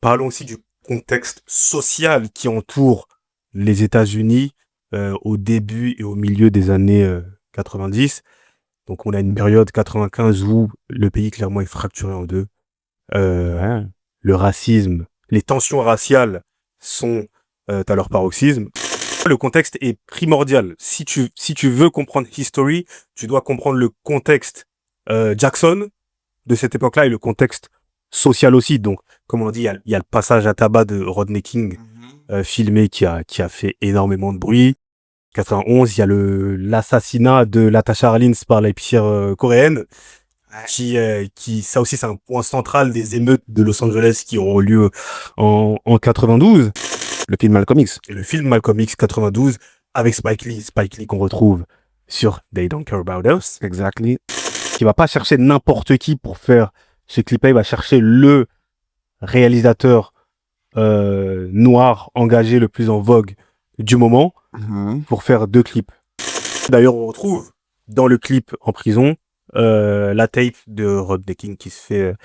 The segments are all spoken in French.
Parlons aussi du contexte social qui entoure les États-Unis au début et au milieu des années 90. Donc, on a une période 95 où le pays clairement est fracturé en deux. Ouais. Le racisme, les tensions raciales sont à leur paroxysme. Le contexte est primordial. Si tu veux comprendre History, tu dois comprendre le contexte Jackson de cette époque-là et le contexte social aussi. Donc, comme on dit, il y a le passage à tabac de Rodney King filmé qui a fait énormément de bruit. 91, il y a l'assassinat de Latasha Arlins par l'épicière coréenne, qui ça aussi c'est un point central des émeutes de Los Angeles qui auront lieu en 92. Le film Malcolm X. Et le film Malcolm X 92 avec Spike Lee qu'on retrouve sur They Don't Care About Us, Exactly. qui va pas chercher n'importe qui pour faire ce clip-là, il va chercher le réalisateur noir engagé le plus en vogue du moment pour faire 2 clips. D'ailleurs, on retrouve dans le clip en prison la tape de Rodney King qui se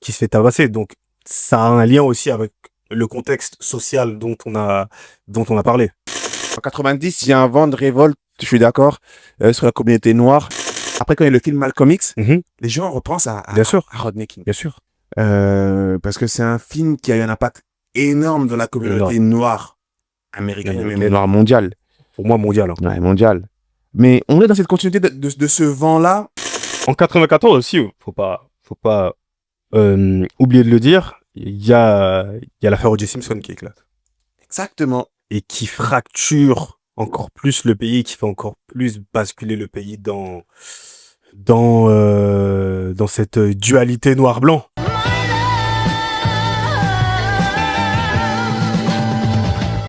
fait tabasser. Donc, ça a un lien aussi avec le contexte social dont on a parlé. En 90, il y a un vent de révolte, je suis d'accord, sur la communauté noire. Après, quand il y a le film Malcolm X, les gens repensent à Bien sûr. Rodney King. Bien sûr. Parce que c'est un film qui a eu un impact énorme dans la communauté noire américaine, mais noire mondiale. Pour moi, mondial. Hein. Ouais, mondiale. Mais on est dans cette continuité de ce vent-là. En 94 aussi, faut pas oublier de le dire, il y a l'affaire O.J. Simpson qui éclate. Exactement. Et qui fracture encore plus le pays, qui fait encore plus basculer le pays dans cette dualité noir-blanc.